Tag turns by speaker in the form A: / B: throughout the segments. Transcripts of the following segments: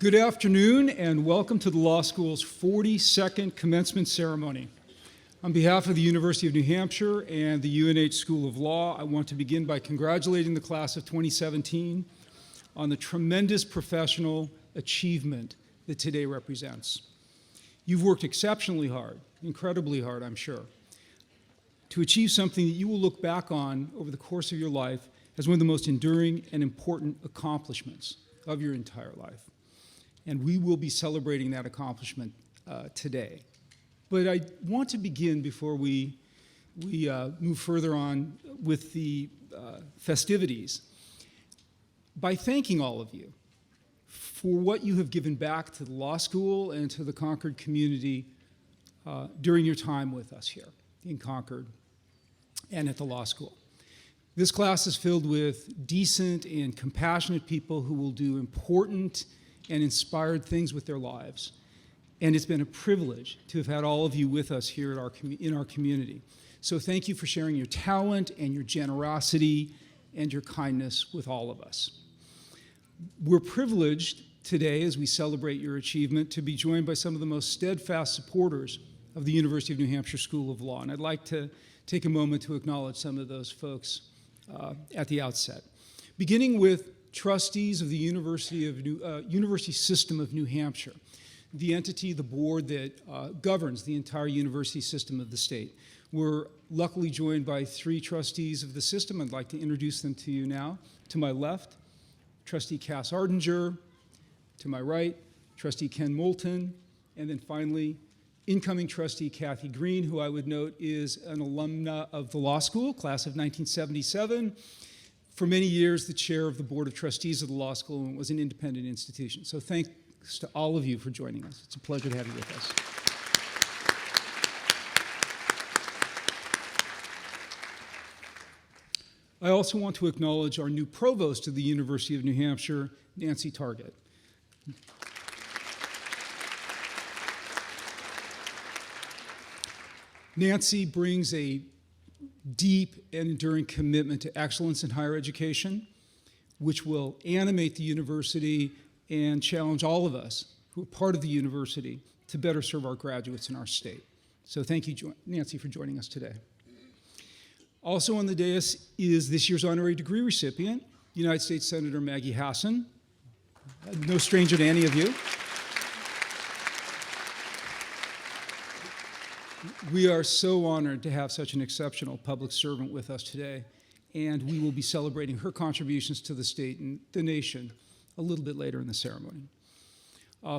A: Good afternoon and welcome to the Law School's 42nd commencement ceremony. On behalf of the University of New Hampshire and the UNH School of Law, I want to begin by congratulating the class of 2017 on the tremendous professional achievement that today represents. You've worked exceptionally hard, incredibly hard, I'm sure, to achieve something that you will look back on over the course of your life as one of the most enduring and important accomplishments of your entire life. And we will be celebrating that accomplishment today. But I want to begin before we move further on with the festivities by thanking all of you for what you have given back to the law school and to the Concord community during your time with us here in Concord and at the law school. This class is filled with decent and compassionate people who will do important and inspired things with their lives. And it's been a privilege to have had all of you with us here in our community. So thank you for sharing your talent and your generosity and your kindness with all of us. We're privileged today, as we celebrate your achievement, to be joined by some of the most steadfast supporters of the University of New Hampshire School of Law. And I'd like to take a moment to acknowledge some of those folks at the outset. Beginning with trustees of the University System of New Hampshire, the entity, the board that governs the entire university system of the state. We're luckily joined by 3 trustees of the system. I'd like to introduce them to you now. To my left, Trustee Cass Ardinger. To my right, Trustee Ken Moulton. And then finally, incoming Trustee Kathy Green, who I would note is an alumna of the law school, class of 1977. For many years, the chair of the Board of Trustees of the law school, and was an independent institution. So thanks to all of you for joining us. It's a pleasure to have you with us. I also want to acknowledge our new provost of the University of New Hampshire, Nancy Targett. Nancy brings a deep and enduring commitment to excellence in higher education, which will animate the university and challenge all of us who are part of the university to better serve our graduates in our state. So thank you, Nancy, for joining us today. Also on the dais is this year's honorary degree recipient, United States Senator Maggie Hassan, no stranger to any of you. We are so honored to have such an exceptional public servant with us today, and we will be celebrating her contributions to the state and the nation a little bit later in the ceremony.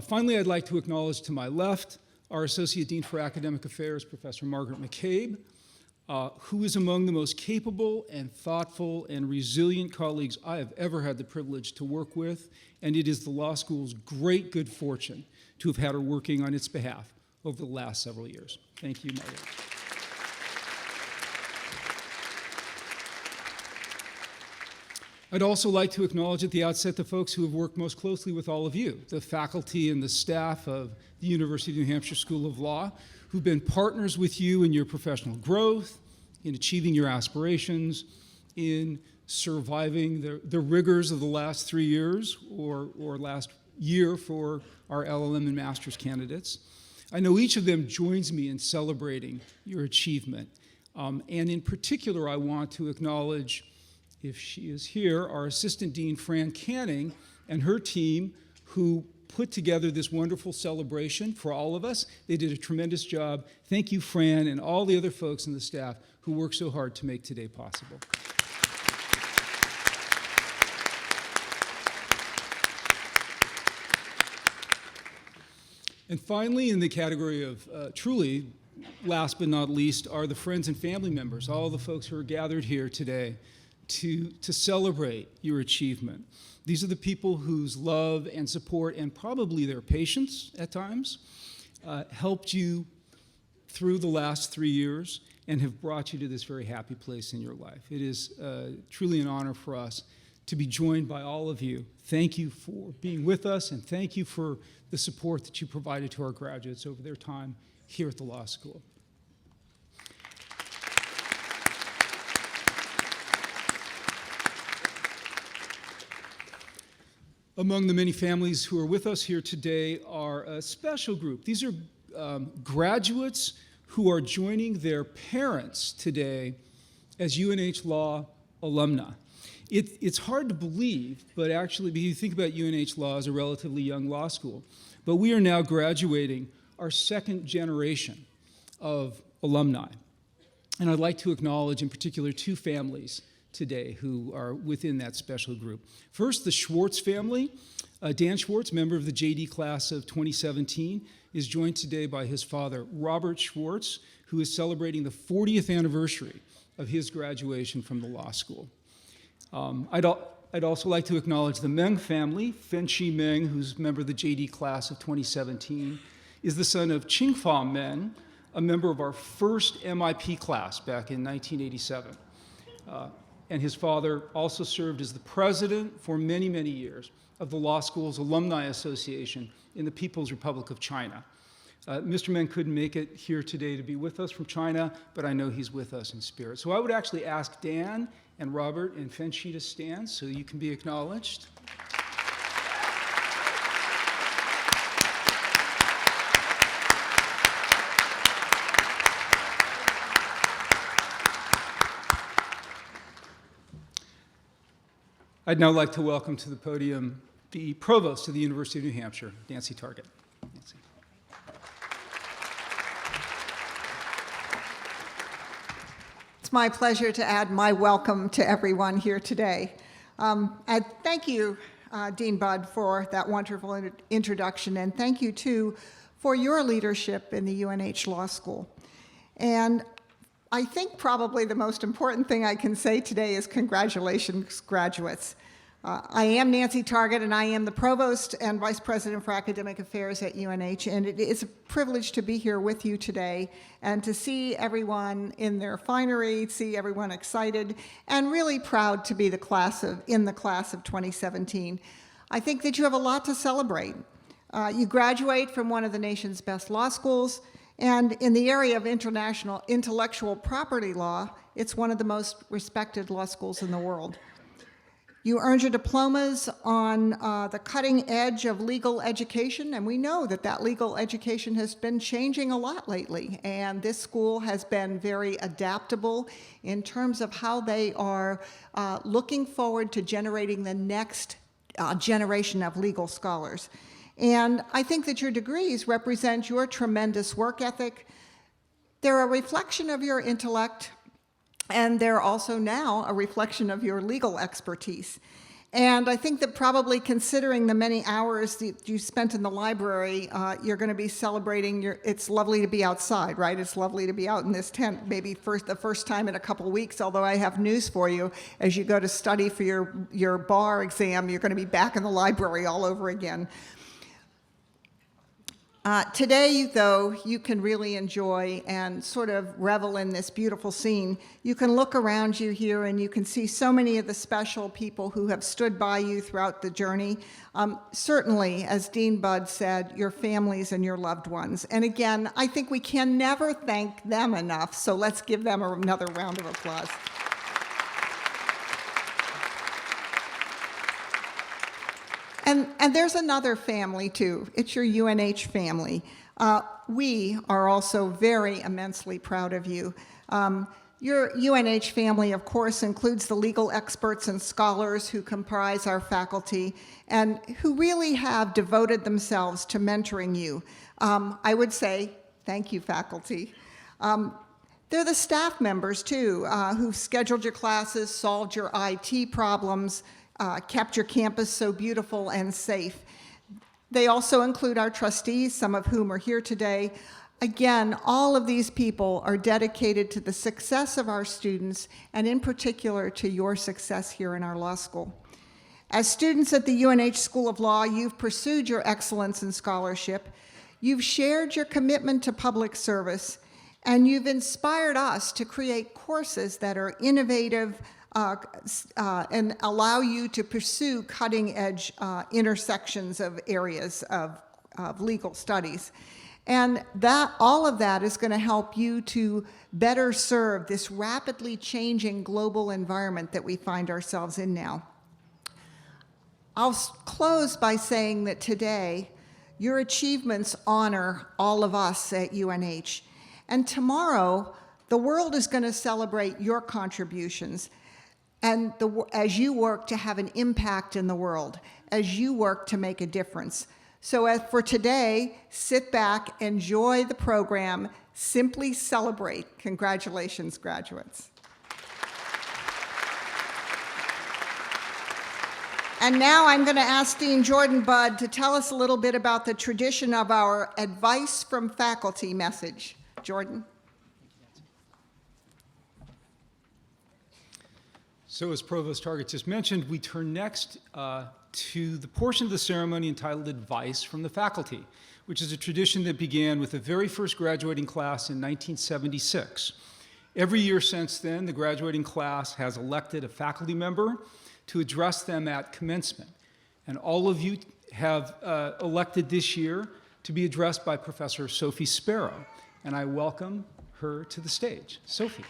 A: Finally, I'd like to acknowledge to my left our Associate Dean for Academic Affairs, Professor Margaret Mccaig, who is among the most capable and thoughtful and resilient colleagues I have ever had the privilege to work with, and it is the law school's great good fortune to have had her working on its behalf over the last several years. Thank you, Margaret. I'd also like to acknowledge at the outset the folks who have worked most closely with all of you, the faculty and the staff of the University of New Hampshire School of Law, who've been partners with you in your professional growth, in achieving your aspirations, in surviving the rigors of the last 3 years or last year for our LLM and master's candidates. I know each of them joins me in celebrating your achievement. And in particular, I want to acknowledge, if she is here, our Assistant Dean, Fran Canning, and her team, who put together this wonderful celebration for all of us. They did a tremendous job. Thank you, Fran, and all the other folks in the staff who worked so hard to make today possible. And finally, in the category of truly, last but not least, are the friends and family members, all the folks who are gathered here today to celebrate your achievement. These are the people whose love and support, and probably their patience at times, helped you through the last 3 years and have brought you to this very happy place in your life. It is truly an honor for us to be joined by all of you. Thank you for being with us, and thank you for the support that you provided to our graduates over their time here at the law school. Among the many families who are with us here today are a special group. These are graduates who are joining their parents today as UNH Law alumni. It's hard to believe, but actually, if you think about UNH Law as a relatively young law school, but we are now graduating our second generation of alumni. And I'd like to acknowledge in particular two families today who are within that special group. First, the Schwartz family. Dan Schwartz, member of the JD class of 2017, is joined today by his father, Robert Schwartz, who is celebrating the 40th anniversary of his graduation from the law school. I'd also like to acknowledge the Meng family. Fenshi Meng, who's a member of the JD class of 2017, is the son of Qingfa Meng, a member of our first MIP class back in 1987. And his father also served as the president for many, many years of the law school's Alumni Association in the People's Republic of China. Mr. Meng couldn't make it here today to be with us from China, but I know he's with us in spirit. So I would actually ask Dan and Robert and Fenshi to stand so you can be acknowledged. I'd now like to welcome to the podium the Provost of the University of New Hampshire, Nancy Targett. Nancy.
B: It's my pleasure to add my welcome to everyone here today. And thank you, Dean Budd, for that wonderful introduction, and thank you, too, for your leadership in the UNH Law School. And I think probably the most important thing I can say today is congratulations, graduates. I am Nancy Targett, and I am the Provost and Vice President for Academic Affairs at UNH, and it is a privilege to be here with you today and to see everyone in their finery, see everyone excited, and really proud to be in the class of 2017. I think that you have a lot to celebrate. You graduate from one of the nation's best law schools, and in the area of international intellectual property law, it's one of the most respected law schools in the world. You earned your diplomas on the cutting edge of legal education, and we know that that legal education has been changing a lot lately, and this school has been very adaptable in terms of how they are looking forward to generating the next generation of legal scholars. And I think that your degrees represent your tremendous work ethic. They're a reflection of your intellect, and they're also now a reflection of your legal expertise. And I think that probably considering the many hours that you spent in the library, you're going to be celebrating it's lovely to be outside, right? It's lovely to be out in this tent, maybe the first time in a couple of weeks, although I have news for you. As you go to study for your bar exam, you're going to be back in the library all over again. Today, though, you can really enjoy and sort of revel in this beautiful scene. You can look around you here and you can see so many of the special people who have stood by you throughout the journey. Certainly, as Dean Budd said, your families and your loved ones. And again, I think we can never thank them enough, so let's give them another round of applause. And there's another family, too. It's your UNH family. We are also very immensely proud of you. Your UNH family, of course, includes the legal experts and scholars who comprise our faculty and who really have devoted themselves to mentoring you. I would say, thank you, faculty. They're the staff members, too, who've scheduled your classes, solved your IT problems, kept your campus so beautiful and safe. They also include our trustees, some of whom are here today. Again, all of these people are dedicated to the success of our students, and in particular to your success here in our law school. As students at the UNH School of Law, you've pursued your excellence in scholarship, you've shared your commitment to public service, and you've inspired us to create courses that are innovative, and allow you to pursue cutting-edge intersections of areas of legal studies. And all of that is going to help you to better serve this rapidly changing global environment that we find ourselves in now. close by saying that today, your achievements honor all of us at UNH. And tomorrow, the world is going to celebrate your contributions and as you work to have an impact in the world, as you work to make a difference. So as for today, sit back, enjoy the program, simply celebrate. Congratulations, graduates. And now I'm going to ask Dean Jordan Budd to tell us a little bit about the tradition of our Advice from Faculty message. Jordan.
A: So as Provost Target just mentioned, we turn next to the portion of the ceremony entitled Advice from the Faculty, which is a tradition that began with the very first graduating class in 1976. Every year since then, the graduating class has elected a faculty member to address them at commencement. And all of you have elected this year to be addressed by Professor Sophie Sparrow. And I welcome her to the stage. Sophie.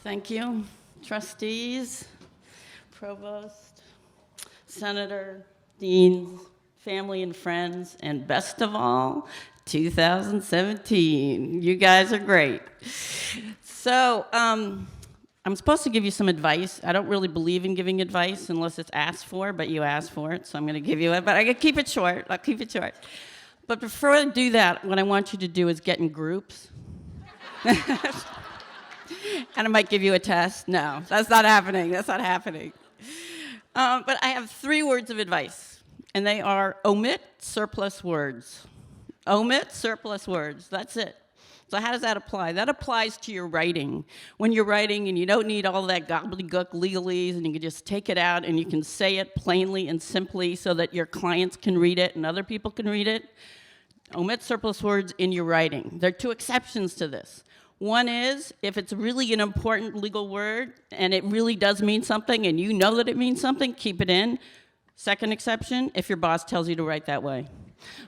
C: Thank you, trustees, provost, senator, deans, family and friends, and best of all, 2017. You guys are great. So I'm supposed to give you some advice. I don't really believe in giving advice unless it's asked for, but you asked for it, so I'm going to give you it. But I can keep it short. I'll keep it short. But before I do that, what I want you to do is get in groups. And I might give you a test. No, that's not happening. That's not happening. But I have 3 words of advice, and they are omit surplus words. Omit surplus words. That's it. So how does that apply? That applies to your writing. When you're writing and you don't need all that gobbledygook legalese, and you can just take it out and you can say it plainly and simply so that your clients can read it and other people can read it. Omit surplus words in your writing. There are 2 exceptions to this. One is, if it's really an important legal word and it really does mean something and you know that it means something, keep it in. Second exception, if your boss tells you to write that way.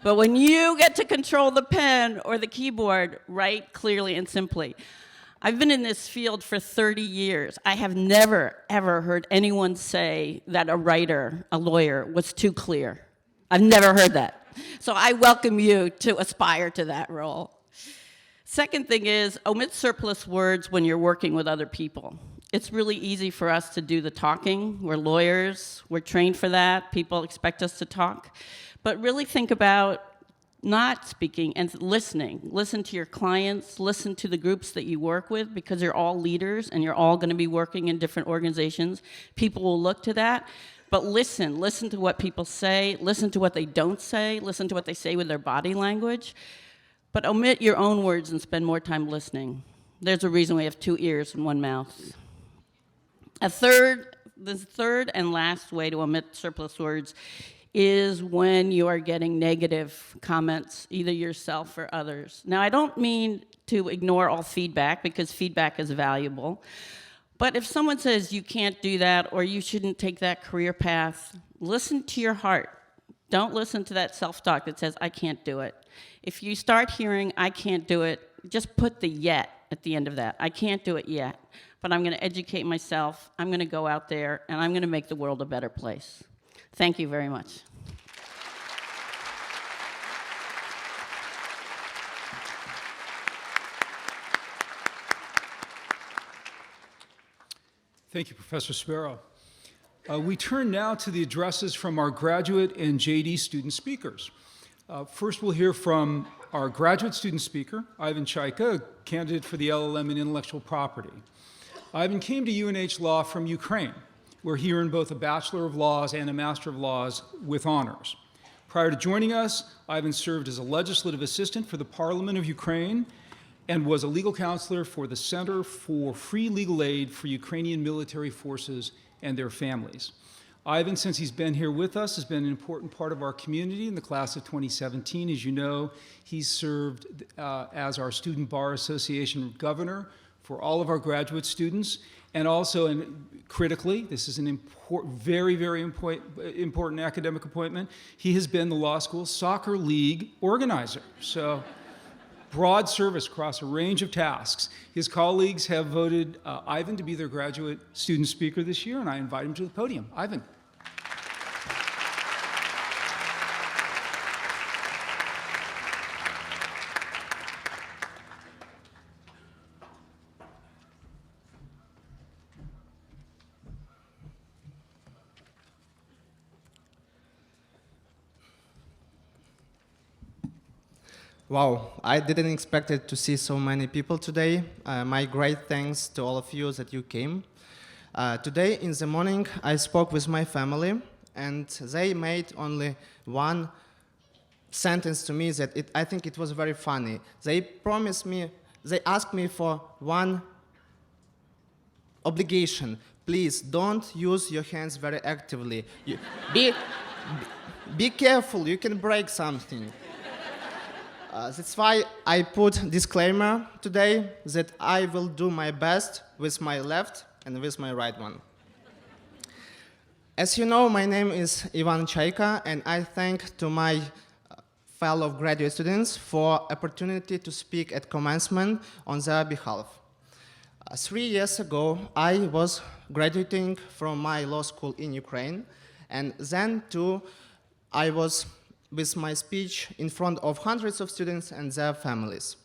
C: But when you get to control the pen or the keyboard, write clearly and simply. I've been in this field for 30 years. I have never, ever heard anyone say that a writer, a lawyer, was too clear. I've never heard that. So I welcome you to aspire to that role. Second thing is, omit surplus words when you're working with other people. It's really easy for us to do the talking. We're lawyers. We're trained for that. People expect us to talk. But really think about not speaking and listening. Listen to your clients. Listen to the groups that you work with, because you're all leaders and you're all going to be working in different organizations. People will look to that. But listen. Listen to what people say. Listen to what they don't say. Listen to what they say with their body language. But omit your own words and spend more time listening. There's a reason we have 2 ears and 1 mouth. The third and last way to omit surplus words is when you are getting negative comments, either yourself or others. Now, I don't mean to ignore all feedback, because feedback is valuable. But if someone says you can't do that or you shouldn't take that career path, listen to your heart. Don't listen to that self-talk that says, I can't do it. If you start hearing, I can't do it, just put the yet at the end of that. I can't do it yet, but I'm going to educate myself. I'm going to go out there, and I'm going to make the world a better place. Thank you very much.
A: Thank you, Professor Sparrow. We turn now to the addresses from our graduate and JD student speakers. First, we'll hear from our graduate student speaker, Ivan Chaika, a candidate for the LLM in intellectual property. Ivan came to UNH Law from Ukraine, where he earned both a Bachelor of Laws and a Master of Laws with honors. Prior to joining us, Ivan served as a legislative assistant for the Parliament of Ukraine and was a legal counselor for the Center for Free Legal Aid for Ukrainian Military Forces and their families. Ivan, since he's been here with us, has been an important part of our community in the class of 2017. As you know, he's served as our Student Bar Association governor for all of our graduate students, and also, and critically, this is an very, very important academic appointment, he has been the law school soccer league organizer. So broad service across a range of tasks. His colleagues have voted Ivan to be their graduate student speaker this year, and I invite him to the podium. Ivan.
D: Wow, I didn't expect it to see so many people today. My great thanks to all of you that you came. Today in the morning, I spoke with my family, and they made only one sentence to me that I think it was very funny. They asked me for one obligation. Please don't use your hands very actively. Be careful, you can break something. That's why I put disclaimer today that I will do my best with my left and with my right one. As you know, my name is Ivan Chaika, and I thank to my fellow graduate students for opportunity to speak at commencement on their behalf. 3 years ago, I was graduating from my law school in Ukraine, and then too, I was with my speech in front of hundreds of students and their families.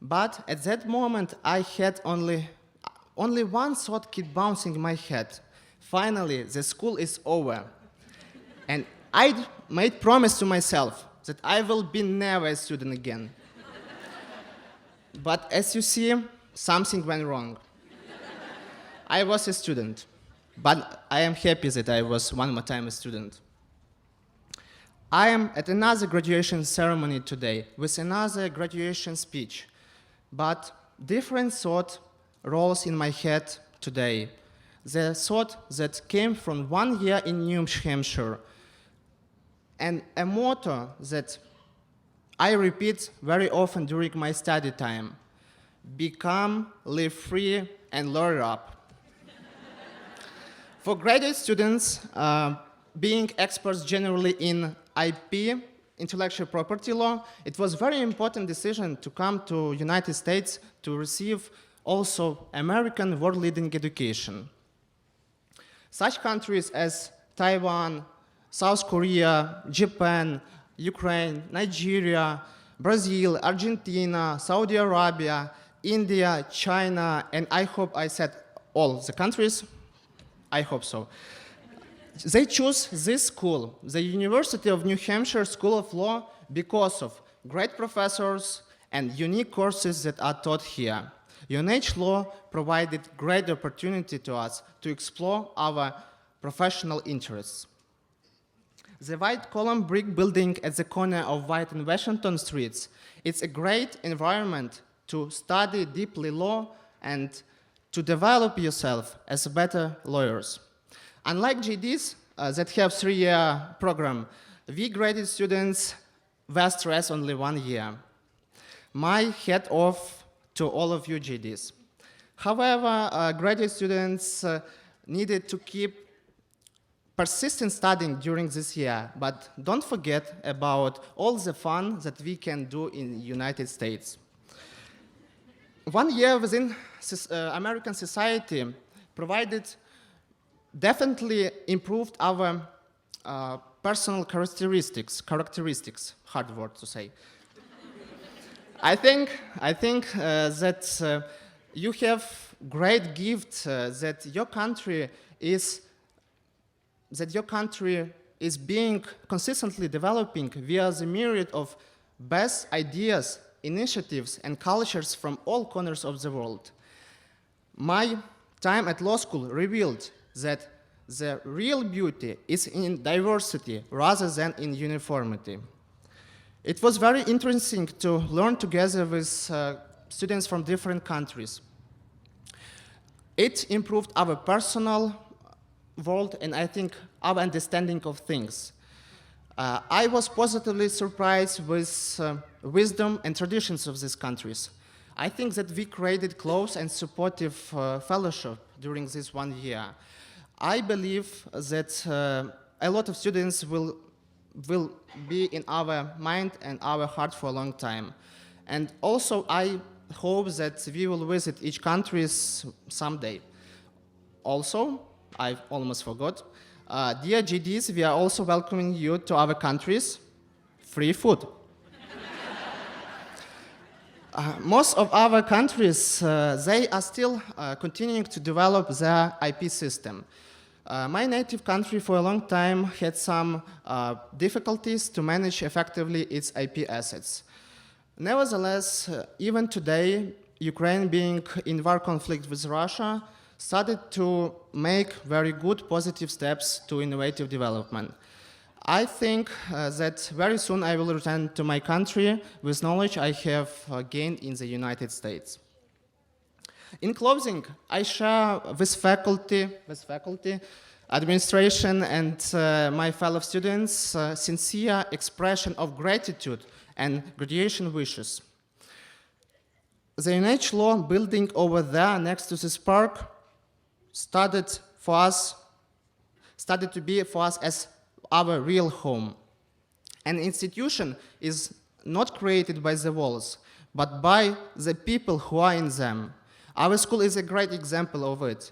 D: But at that moment, I had only one thought kept bouncing in my head. Finally, the school is over. And I made promise to myself that I will be never a student again. But as you see, something went wrong. I was a student, but I am happy that I was one more time a student. I am at another graduation ceremony today with another graduation speech, but different thought rolls in my head today. The thought that came from 1 year in New Hampshire, and a motto that I repeat very often during my study time: become, live free, and lawyer up. For graduate students, being experts generally in IP, intellectual property law, it was a very important decision to come to United States to receive also American world-leading education. Such countries as Taiwan, South Korea, Japan, Ukraine, Nigeria, Brazil, Argentina, Saudi Arabia, India, China, and I hope I said all the countries. I hope so. They choose this school, the University of New Hampshire School of Law, because of great professors and unique courses that are taught here. UNH Law provided great opportunity to us to explore our professional interests. The white column brick building at the corner of White and Washington Streets, it's a great environment to study deeply law and to develop yourself as better lawyers. Unlike GDs that have 3-year program, we graduate students were stressed only 1 year. My hat off to all of you GDs. However, graduate students needed to keep persistent studying during this year, but don't forget about all the fun that we can do in the United States. 1 year within American society definitely improved our personal characteristics, hard word to say. I think that you have great gift that your country is being consistently developing via the myriad of best ideas, initiatives, and cultures from all corners of the world. My time at law school revealed that the real beauty is in diversity rather than in uniformity. It was very interesting to learn together with students from different countries. It improved our personal world and I think our understanding of things. I was positively surprised with wisdom and traditions of these countries. I think that we created close and supportive fellowship during this 1 year. I believe that a lot of students will be in our mind and our heart for a long time. And also, I hope that we will visit each country someday. Also, I almost forgot, dear GDs, we are also welcoming you to our countries. Free food. Most of our countries, they are still continuing to develop their IP system. My native country for a long time had some difficulties to manage effectively its IP assets. Nevertheless, even today, Ukraine being in war conflict with Russia started to make very good positive steps to innovative development. I think that very soon I will return to my country with knowledge I have gained in the United States. In closing, I share with faculty, administration, and my fellow students sincere expression of gratitude and graduation wishes. The UNH Law building over there next to this park started to be for us as our real home. An institution is not created by the walls, but by the people who are in them. Our school is a great example of it.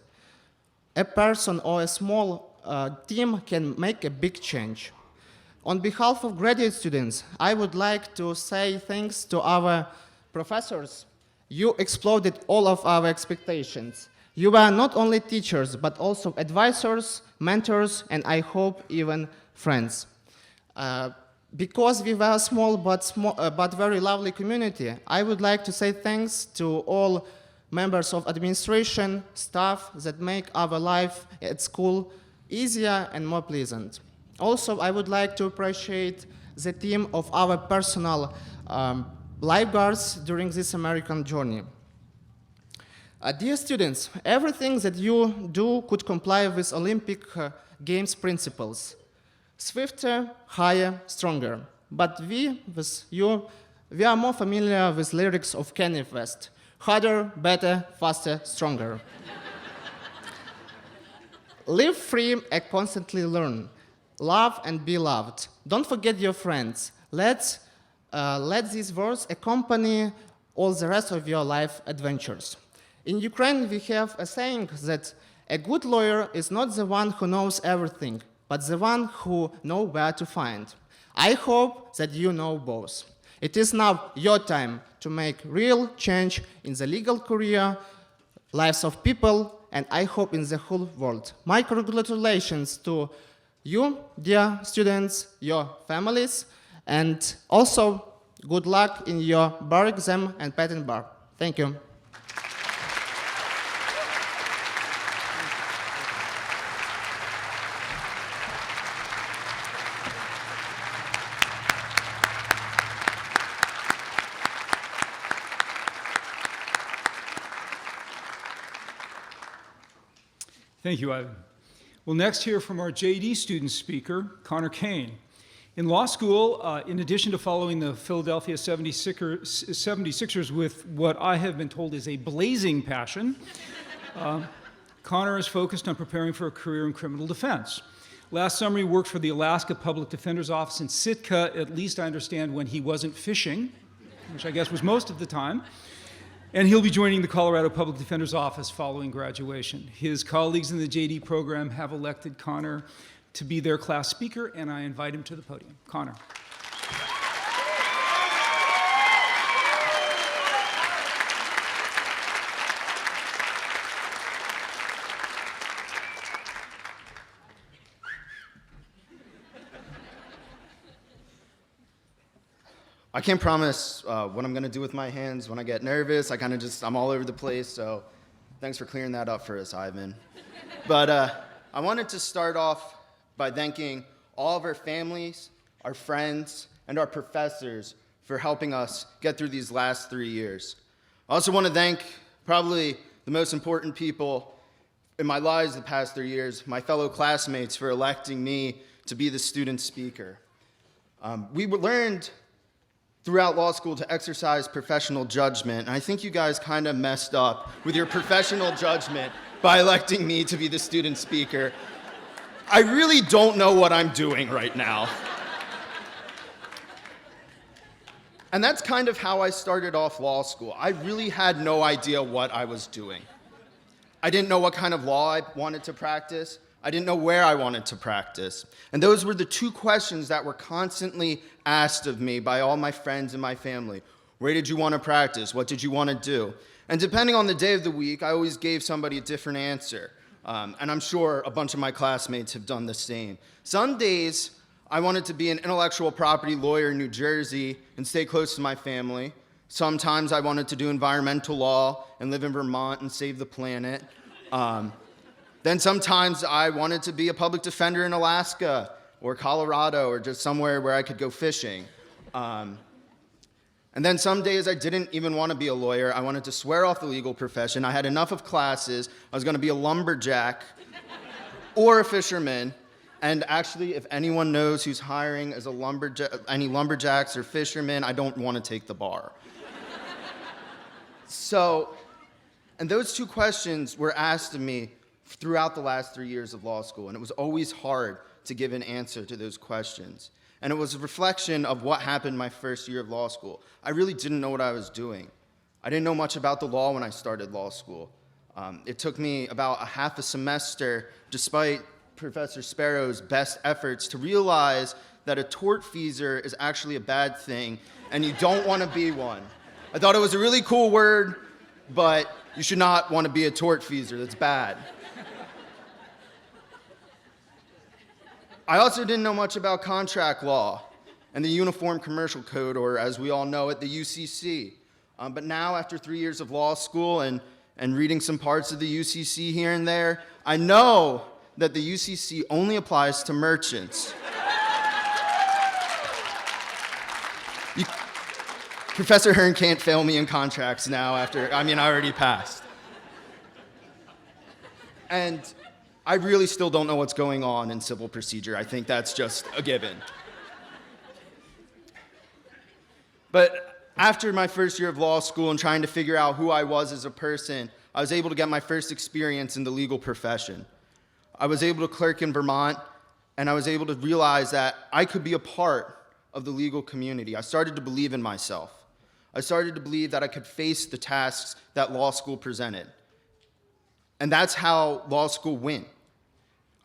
D: A person or a small team can make a big change. On behalf of graduate students, I would like to say thanks to our professors. You exploded all of our expectations. You were not only teachers, but also advisors, mentors, and I hope even friends. Because we were a small but very lovely community, I would like to say thanks to all members of administration, staff that make our life at school easier and more pleasant. Also, I would like to appreciate the team of our personal lifeguards during this American journey. Dear students, everything that you do could comply with Olympic Games principles. Swifter, higher, stronger. But we are more familiar with lyrics of Kanye West. Harder, better, faster, stronger. Live free and constantly learn. Love and be loved. Don't forget your friends. Let these words accompany all the rest of your life adventures. In Ukraine, we have a saying that a good lawyer is not the one who knows everything, but the one who knows where to find. I hope that you know both. It is now your time to make real change in the legal career, lives of people, and I hope in the whole world. My congratulations to you, dear students, your families, and also good luck in your bar exam and patent bar. Thank you.
A: Thank you, Ivan. We'll next hear from our JD student speaker, Connor Kane. In law school, in addition to following the Philadelphia 76ers with what I have been told is a blazing passion, Connor is focused on preparing for a career in criminal defense. Last summer, he worked for the Alaska Public Defender's Office in Sitka, at least I understand when he wasn't fishing, which I guess was most of the time. And he'll be joining the Colorado Public Defender's Office following graduation. His colleagues in the JD program have elected Connor to be their class speaker, and I invite him to the podium. Connor.
E: I can't promise what I'm going to do with my hands when I get nervous. I'm all over the place, so thanks for clearing that up for us, Ivan. But I wanted to start off by thanking all of our families, our friends, and our professors for helping us get through these last 3 years. I also want to thank probably the most important people in my lives the past 3 years, my fellow classmates, for electing me to be the student speaker. We learned throughout law school to exercise professional judgment, and I think you guys kind of messed up with your professional judgment by electing me to be the student speaker. I really don't know what I'm doing right now. And that's kind of how I started off law school. I really had no idea what I was doing. I didn't know what kind of law I wanted to practice. I didn't know where I wanted to practice. And those were the two questions that were constantly asked of me by all my friends and my family. Where did you want to practice? What did you want to do? And depending on the day of the week, I always gave somebody a different answer. And I'm sure a bunch of my classmates have done the same. Some days, I wanted to be an intellectual property lawyer in New Jersey and stay close to my family. Sometimes I wanted to do environmental law and live in Vermont and save the planet. Then sometimes I wanted to be a public defender in Alaska or Colorado or just somewhere where I could go fishing. And then some days I didn't even want to be a lawyer. I wanted to swear off the legal profession. I had enough of classes. I was going to be a lumberjack or a fisherman. And actually, if anyone knows who's hiring as any lumberjacks or fishermen, I don't want to take the bar. And those two questions were asked of me throughout the last 3 years of law school, and it was always hard to give an answer to those questions. And it was a reflection of what happened my first year of law school. I really didn't know what I was doing. I didn't know much about the law when I started law school. It took me about a half a semester, despite Professor Sparrow's best efforts, to realize that a tortfeasor is actually a bad thing, and you don't want to be one. I thought it was a really cool word, but you should not want to be a tortfeasor. That's bad. I also didn't know much about contract law and the Uniform Commercial Code, or as we all know it, the UCC. But now, after 3 years of law school and reading some parts of the UCC here and there, I know that the UCC only applies to merchants. Professor Hearn can't fail me in contracts now I already passed. And I really still don't know what's going on in civil procedure. I think that's just a given. But after my first year of law school and trying to figure out who I was as a person, I was able to get my first experience in the legal profession. I was able to clerk in Vermont, and I was able to realize that I could be a part of the legal community. I started to believe in myself. I started to believe that I could face the tasks that law school presented. And that's how law school went.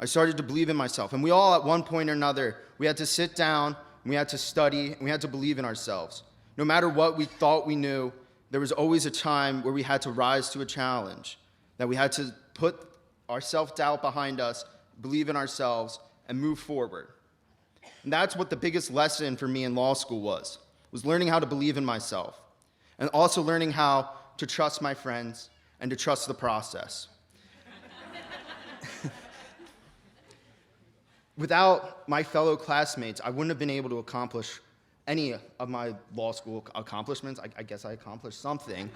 E: I started to believe in myself. And we all, at one point or another, we had to sit down, and we had to study, and we had to believe in ourselves. No matter what we thought we knew, there was always a time where we had to rise to a challenge, that we had to put our self-doubt behind us, believe in ourselves, and move forward. And that's what the biggest lesson for me in law school was learning how to believe in myself, and also learning how to trust my friends and to trust the process. Without my fellow classmates, I wouldn't have been able to accomplish any of my law school accomplishments. I guess I accomplished something.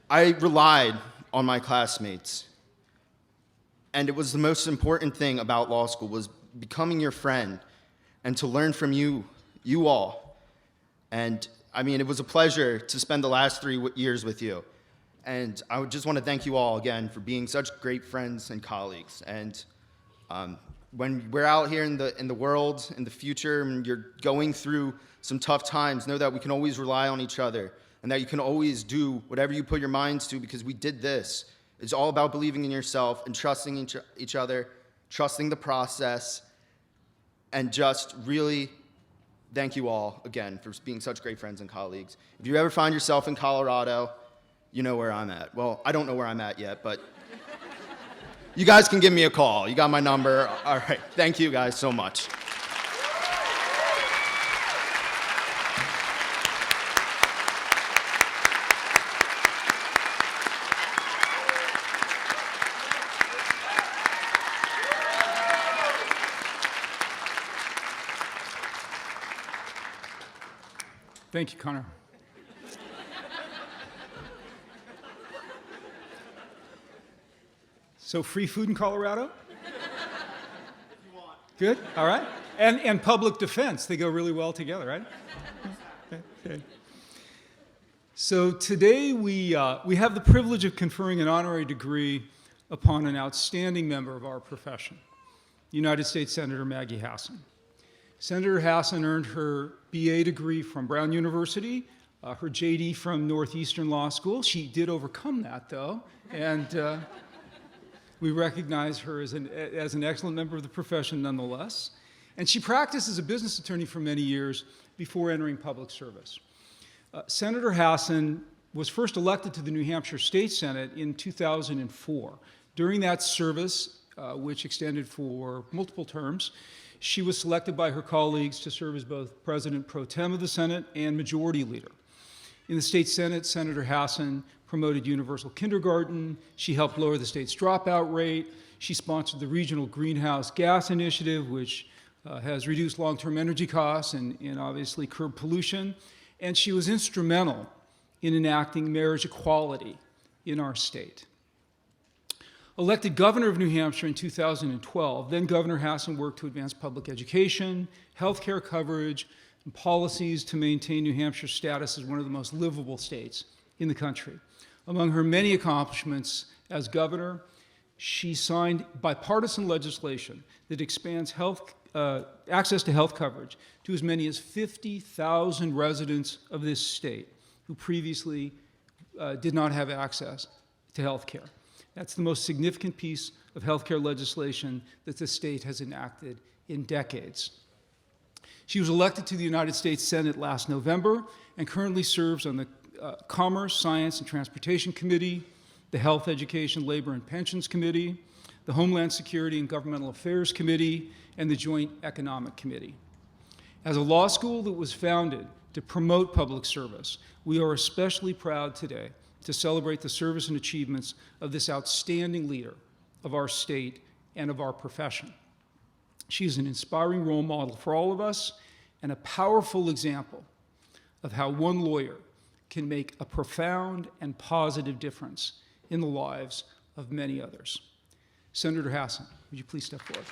E: I relied on my classmates. And it was the most important thing about law school, was becoming your friend and to learn from you all. And it was a pleasure to spend the last 3 years with you. And I would just want to thank you all again for being such great friends and colleagues. And when we're out here in the world, in the future, and you're going through some tough times, know that we can always rely on each other and that you can always do whatever you put your minds to, because we did this. It's all about believing in yourself and trusting each other, trusting the process, and just really thank you all again for being such great friends and colleagues. If you ever find yourself in Colorado, you know where I'm at. Well, I don't know where I'm at yet, but you guys can give me a call. You got my number. All right. Thank you guys so much.
A: Thank you, Connor. So free food in Colorado? Good, all right. And public defense, they go really well together, right? Okay. So today we have the privilege of conferring an honorary degree upon an outstanding member of our profession, United States Senator Maggie Hassan. Senator Hassan earned her BA degree from Brown University, her JD from Northeastern Law School. She did overcome that, though, and we recognize her as an excellent member of the profession nonetheless. And she practiced as a business attorney for many years before entering public service. Senator Hassan was first elected to the New Hampshire State Senate in 2004. During that service, which extended for multiple terms, she was selected by her colleagues to serve as both President pro tem of the Senate and Majority Leader. In the state Senate, Senator Hassan promoted universal kindergarten. She helped lower the state's dropout rate. She sponsored the Regional Greenhouse Gas Initiative, which has reduced long-term energy costs and obviously curbed pollution. And she was instrumental in enacting marriage equality in our state. Elected governor of New Hampshire in 2012, then Governor Hassan worked to advance public education, health care coverage, and policies to maintain New Hampshire's status as one of the most livable states in the country. Among her many accomplishments as governor, she signed bipartisan legislation that expands access to health coverage to as many as 50,000 residents of this state who previously did not have access to health care. That's the most significant piece of healthcare legislation that the state has enacted in decades. She was elected to the United States Senate last November and currently serves on the Commerce, Science, and Transportation Committee, the Health, Education, Labor, and Pensions Committee, the Homeland Security and Governmental Affairs Committee, and the Joint Economic Committee. As a law school that was founded to promote public service, we are especially proud today to celebrate the service and achievements of this outstanding leader of our state and of our profession. She is an inspiring role model for all of us and a powerful example of how one lawyer can make a profound and positive difference in the lives of many others. Senator Hassan, would you please step forward?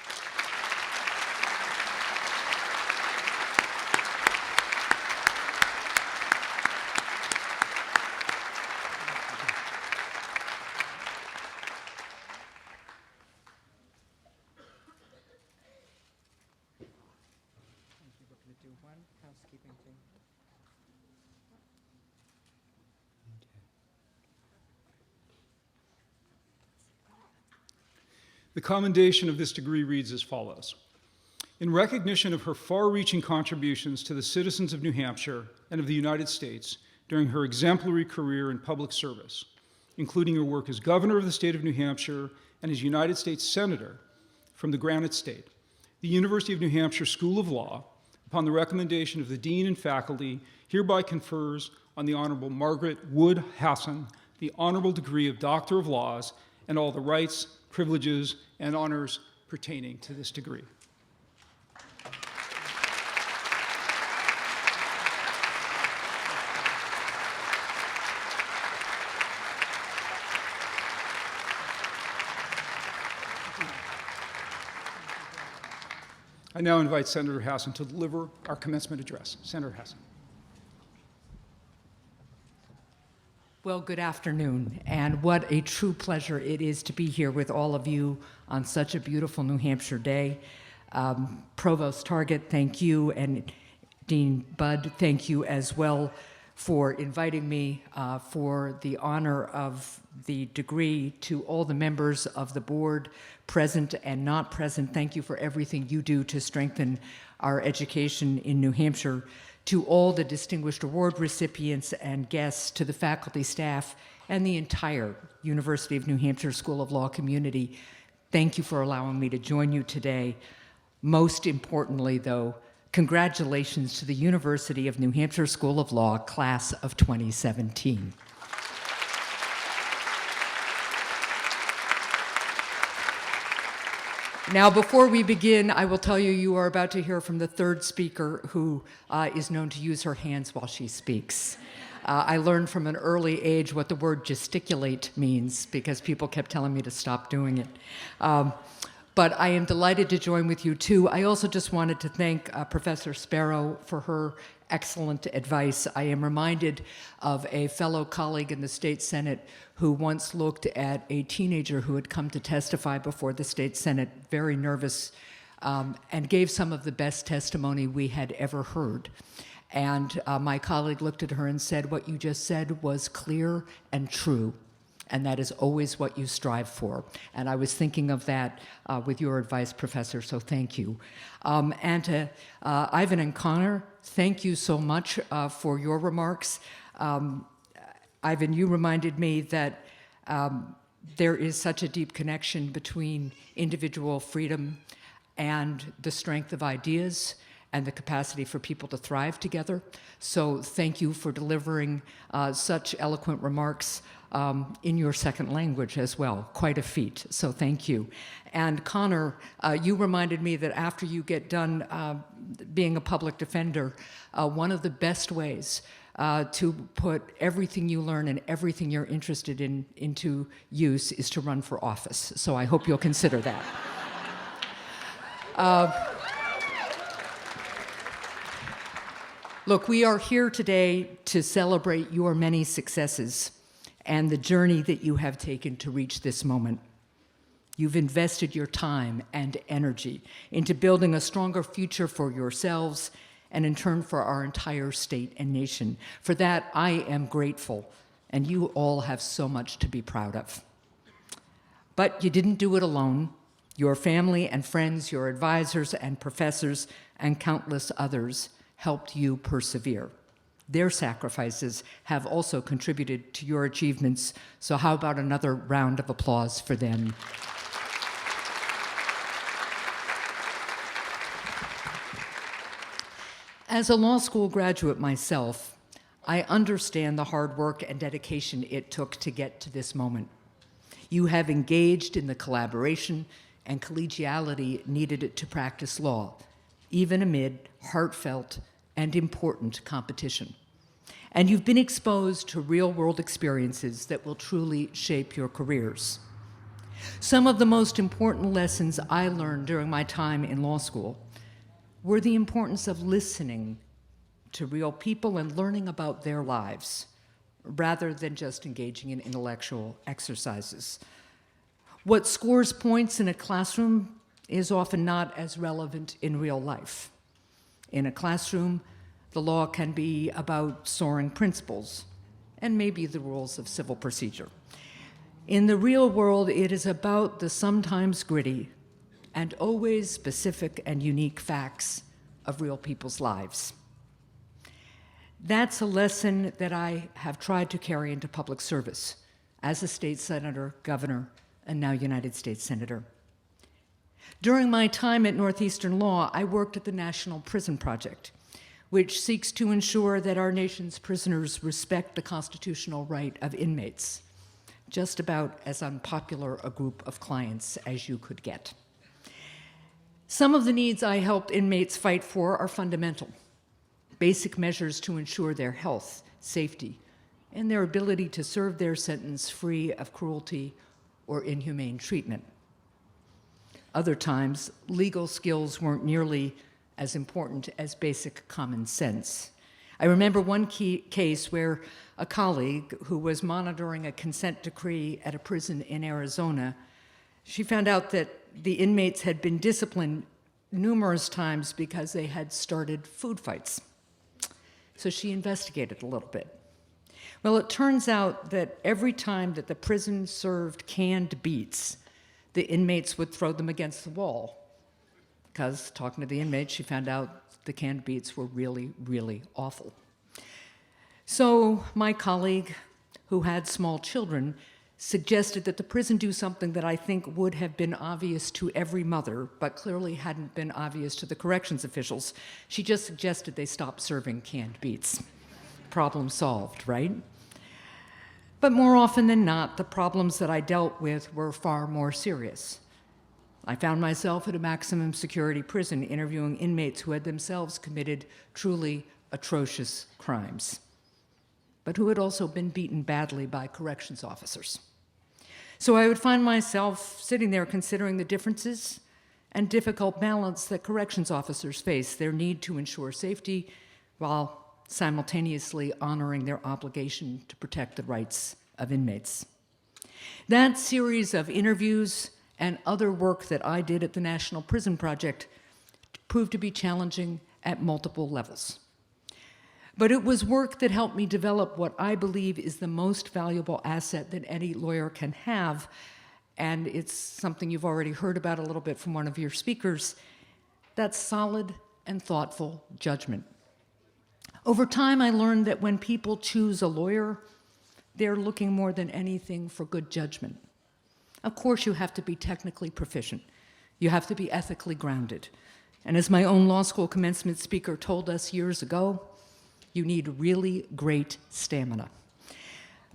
A: The commendation of this degree reads as follows. In recognition of her far-reaching contributions to the citizens of New Hampshire and of the United States during her exemplary career in public service, including her work as governor of the state of New Hampshire and as United States Senator from the Granite State, the University of New Hampshire School of Law, upon the recommendation of the dean and faculty, hereby confers on the Honorable Margaret Wood Hassan the honorable degree of Doctor of Laws and all the rights, privileges, and honors pertaining to this degree. I now invite Senator Hassan to deliver our commencement address. Senator Hassan.
F: Well, good afternoon, and what a true pleasure it is to be here with all of you on such a beautiful New Hampshire day. Provost Target, thank you, and Dean Budd, thank you as well for inviting me for the honor of the degree. To all the members of the board, present and not present, thank you for everything you do to strengthen our education in New Hampshire. To all the distinguished award recipients and guests, to the faculty, staff, and the entire University of New Hampshire School of Law community, thank you for allowing me to join you today. Most importantly, though, congratulations to the University of New Hampshire School of Law class of 2017. Now, before we begin, I will tell you, you are about to hear from the third speaker who is known to use her hands while she speaks. I learned from an early age what the word gesticulate means because people kept telling me to stop doing it. But I am delighted to join with you too. I also just wanted to thank Professor Sparrow for her excellent advice. I am reminded of a fellow colleague in the state Senate who once looked at a teenager who had come to testify before the state Senate, very nervous, and gave some of the best testimony we had ever heard. And my colleague looked at her and said, "What you just said was clear and true, and that is always what you strive for." And I was thinking of that with your advice, Professor, so thank you. And to Ivan and Connor, thank you so much for your remarks. Ivan, you reminded me that there is such a deep connection between individual freedom and the strength of ideas and the capacity for people to thrive together. So thank you for delivering such eloquent remarks in your second language as well. Quite a feat, so thank you. And Connor, you reminded me that after you get done being a public defender, one of the best ways to put everything you learn and everything you're interested in into use is to run for office. So I hope you'll consider that. Look, we are here today to celebrate your many successes and the journey that you have taken to reach this moment. You've invested your time and energy into building a stronger future for yourselves and in turn for our entire state and nation. For that, I am grateful, and you all have so much to be proud of. But you didn't do it alone. Your family and friends, your advisors and professors, and countless others helped you persevere. Their sacrifices have also contributed to your achievements, so how about another round of applause for them? As a law school graduate myself, I understand the hard work and dedication it took to get to this moment. You have engaged in the collaboration and collegiality needed to practice law, even amid heartfelt and important competition. And you've been exposed to real-world experiences that will truly shape your careers. Some of the most important lessons I learned during my time in law school were the importance of listening to real people and learning about their lives, rather than just engaging in intellectual exercises. What scores points in a classroom is often not as relevant in real life. In a classroom, the law can be about soaring principles and maybe the rules of civil procedure. In the real world, it is about the sometimes gritty and always specific and unique facts of real people's lives. That's a lesson that I have tried to carry into public service as a state senator, governor, and now United States Senator. During my time at Northeastern Law, I worked at the National Prison Project, which seeks to ensure that our nation's prisoners respect the constitutional right of inmates, just about as unpopular a group of clients as you could get. Some of the needs I helped inmates fight for are fundamental. Basic measures to ensure their health, safety, and their ability to serve their sentence free of cruelty or inhumane treatment. Other times, legal skills weren't nearly as important as basic common sense. I remember one case where a colleague who was monitoring a consent decree at a prison in Arizona, she found out that the inmates had been disciplined numerous times because they had started food fights. So she investigated a little bit. Well, it turns out that every time that the prison served canned beets, the inmates would throw them against the wall. Because talking to the inmates, she found out the canned beets were really, really awful. So my colleague, who had small children, suggested that the prison do something that I think would have been obvious to every mother, but clearly hadn't been obvious to the corrections officials. She just suggested they stop serving canned beets. Problem solved, right? But more often than not, the problems that I dealt with were far more serious. I found myself at a maximum security prison interviewing inmates who had themselves committed truly atrocious crimes, but who had also been beaten badly by corrections officers. So I would find myself sitting there considering the differences and difficult balance that corrections officers face, their need to ensure safety while simultaneously honoring their obligation to protect the rights of inmates. That series of interviews and other work that I did at the National Prison Project proved to be challenging at multiple levels. But it was work that helped me develop what I believe is the most valuable asset that any lawyer can have, and it's something you've already heard about a little bit from one of your speakers. That's solid and thoughtful judgment. Over time, I learned that when people choose a lawyer, they're looking more than anything for good judgment. Of course, you have to be technically proficient. You have to be ethically grounded. And as my own law school commencement speaker told us years ago, you need really great stamina.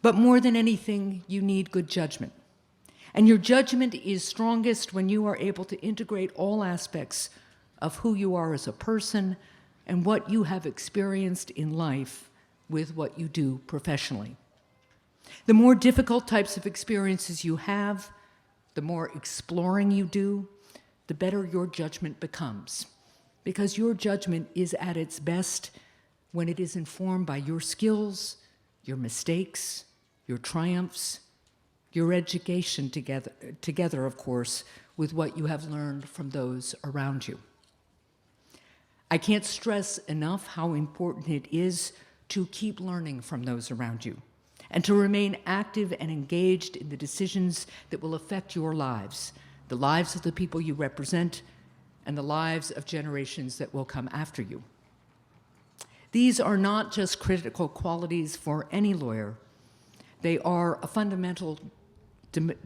F: But more than anything, you need good judgment. And your judgment is strongest when you are able to integrate all aspects of who you are as a person and what you have experienced in life with what you do professionally. The more difficult types of experiences you have, the more exploring you do, the better your judgment becomes. Because your judgment is at its best when it is informed by your skills, your mistakes, your triumphs, your education together, of course, with what you have learned from those around you. I can't stress enough how important it is to keep learning from those around you and to remain active and engaged in the decisions that will affect your lives, the lives of the people you represent, and the lives of generations that will come after you. These are not just critical qualities for any lawyer. They are a fundamental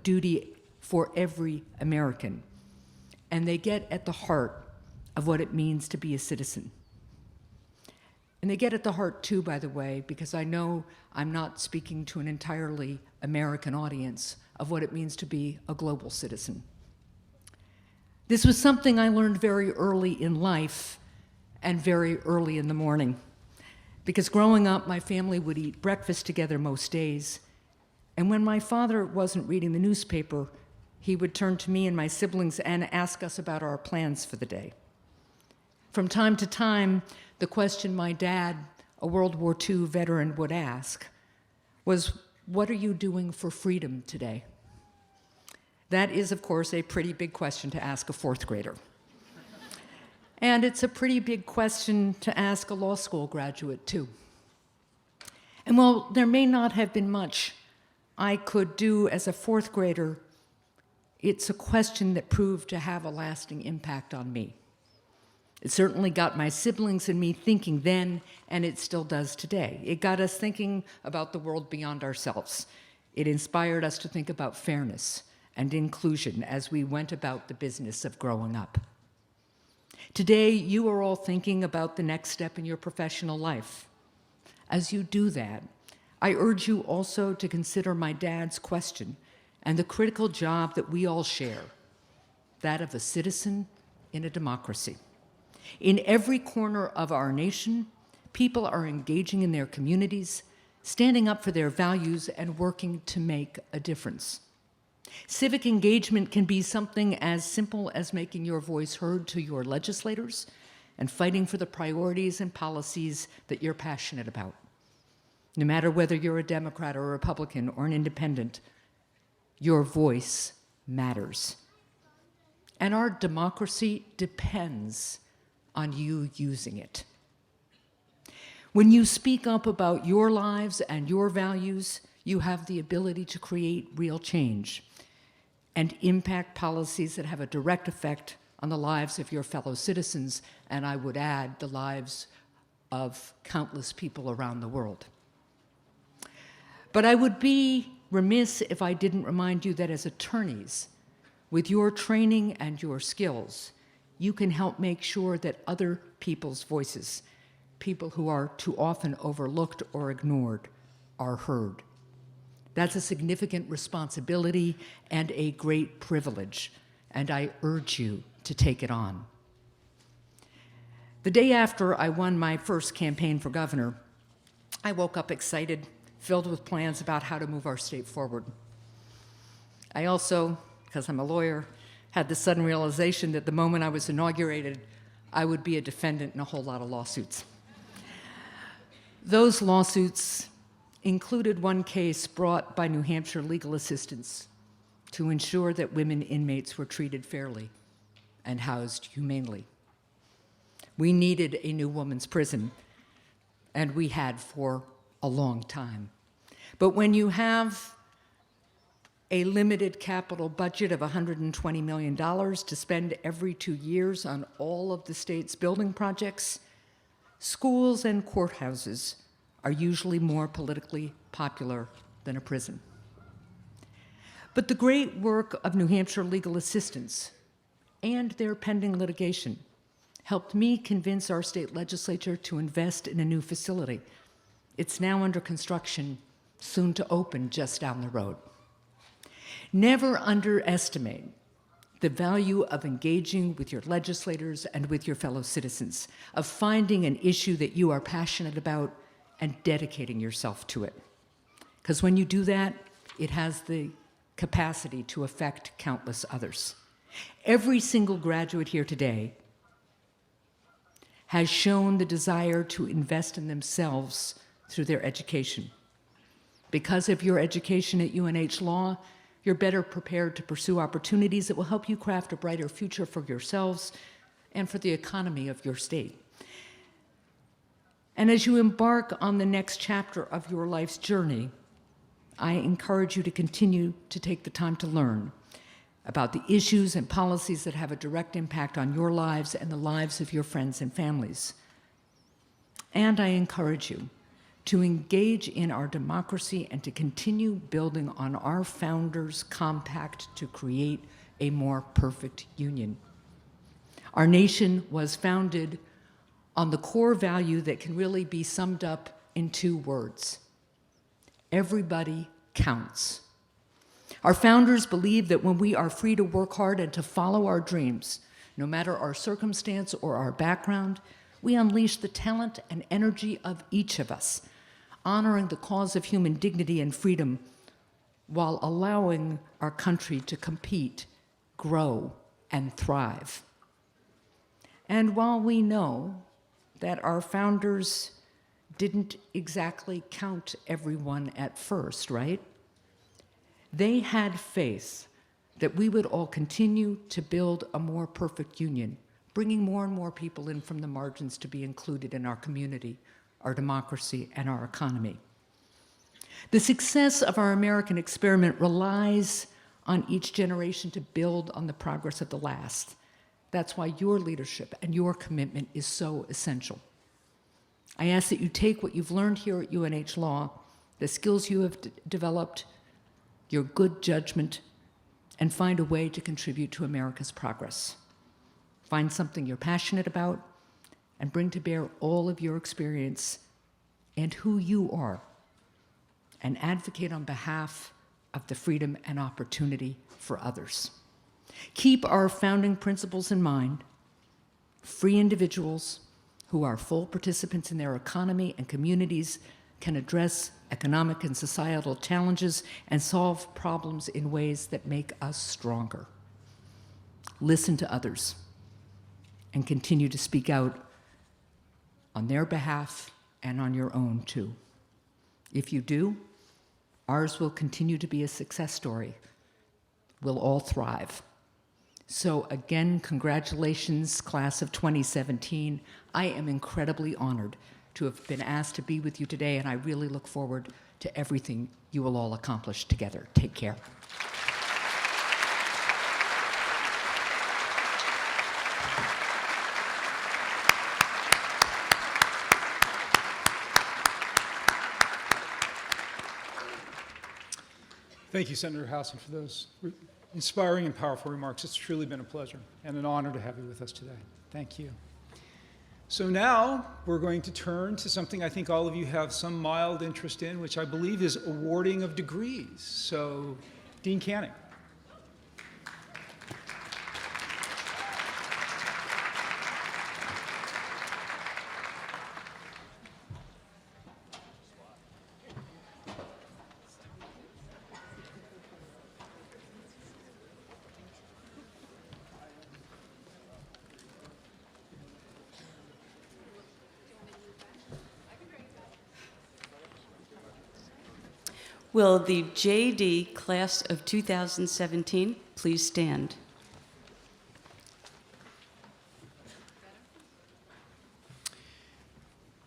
F: duty for every American, and they get at the heart of what it means to be a citizen. And they get at the heart, too, by the way, because I know I'm not speaking to an entirely American audience, of what it means to be a global citizen. This was something I learned very early in life and very early in the morning. Because growing up, my family would eat breakfast together most days. And when my father wasn't reading the newspaper, he would turn to me and my siblings and ask us about our plans for the day. From time to time, the question my dad, a World War II veteran, would ask was, "What are you doing for freedom today?" That is, of course, a pretty big question to ask a fourth grader. And it's a pretty big question to ask a law school graduate, too. And while there may not have been much I could do as a fourth grader, it's a question that proved to have a lasting impact on me. It certainly got my siblings and me thinking then, and it still does today. It got us thinking about the world beyond ourselves. It inspired us to think about fairness and inclusion as we went about the business of growing up. Today, you are all thinking about the next step in your professional life. As you do that, I urge you also to consider my dad's question and the critical job that we all share, that of a citizen in a democracy. In every corner of our nation, people are engaging in their communities, standing up for their values, and working to make a difference. Civic engagement can be something as simple as making your voice heard to your legislators and fighting for the priorities and policies that you're passionate about. No matter whether you're a Democrat or a Republican or an independent, your voice matters. And our democracy depends on you using it. When you speak up about your lives and your values, you have the ability to create real change and impact policies that have a direct effect on the lives of your fellow citizens, and I would add, the lives of countless people around the world. But I would be remiss if I didn't remind you that as attorneys, with your training and your skills, you can help make sure that other people's voices, people who are too often overlooked or ignored, are heard. That's a significant responsibility and a great privilege, and I urge you to take it on. The day after I won my first campaign for governor, I woke up excited, filled with plans about how to move our state forward. I also, because I'm a lawyer, had the sudden realization that the moment I was inaugurated, I would be a defendant in a whole lot of lawsuits. Those lawsuits included one case brought by New Hampshire legal assistants to ensure that women inmates were treated fairly and housed humanely. We needed a new women's prison, and we had for a long time. But when you have a limited capital budget of $120 million to spend every 2 years on all of the state's building projects, schools and courthouses are usually more politically popular than a prison. But the great work of New Hampshire legal assistants and their pending litigation helped me convince our state legislature to invest in a new facility. It's now under construction, soon to open just down the road. Never underestimate the value of engaging with your legislators and with your fellow citizens, of finding an issue that you are passionate about and dedicating yourself to it. Because when you do that, it has the capacity to affect countless others. Every single graduate here today has shown the desire to invest in themselves through their education. Because of your education at UNH Law, you're better prepared to pursue opportunities that will help you craft a brighter future for yourselves and for the economy of your state. And as you embark on the next chapter of your life's journey, I encourage you to continue to take the time to learn about the issues and policies that have a direct impact on your lives and the lives of your friends and families. And I encourage you to engage in our democracy and to continue building on our founders' compact to create a more perfect union. Our nation was founded on the core value that can really be summed up in 2 words: everybody counts. Our founders believed that when we are free to work hard and to follow our dreams, no matter our circumstance or our background, we unleash the talent and energy of each of us, honoring the cause of human dignity and freedom while allowing our country to compete, grow, and thrive. And while we know that our founders didn't exactly count everyone at first, right? They had faith that we would all continue to build a more perfect union, bringing more and more people in from the margins to be included in our community, our democracy, and our economy. The success of our American experiment relies on each generation to build on the progress of the last. That's why your leadership and your commitment is so essential. I ask that you take what you've learned here at UNH Law, the skills you have developed, your good judgment, and find a way to contribute to America's progress. Find something you're passionate about and bring to bear all of your experience and who you are, and advocate on behalf of the freedom and opportunity for others. Keep our founding principles in mind: free individuals who are full participants in their economy and communities can address economic and societal challenges and solve problems in ways that make us stronger. Listen to others and continue to speak out on their behalf and on your own too. If you do, ours will continue to be a success story. We'll all thrive. So again, congratulations, class of 2017. I am incredibly honored to have been asked to be with you today, and I really look forward to everything you will all accomplish together. Take care.
A: Thank you, Senator Hassan, for those inspiring and powerful remarks. It's truly been a pleasure and an honor to have you with us today. Thank you. So now we're going to turn to something I think all of you have some mild interest in, which I believe is awarding of degrees. So, Dean Canning.
G: Will the JD Class of 2017 please stand?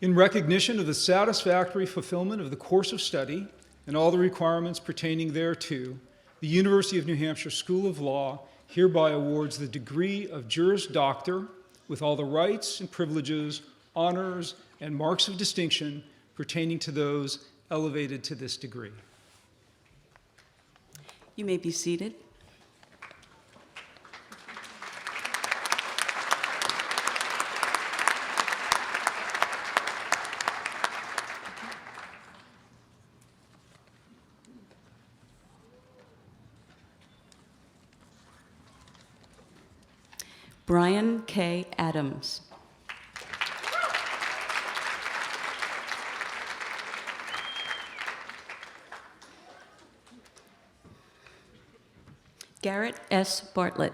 A: In recognition of the satisfactory fulfillment of the course of study and all the requirements pertaining thereto, the University of New Hampshire School of Law hereby awards the degree of Juris Doctor with all the rights and privileges, honors, and marks of distinction pertaining to those elevated to this degree.
G: You may be seated. Brian K. Adams. Garrett S. Bartlett.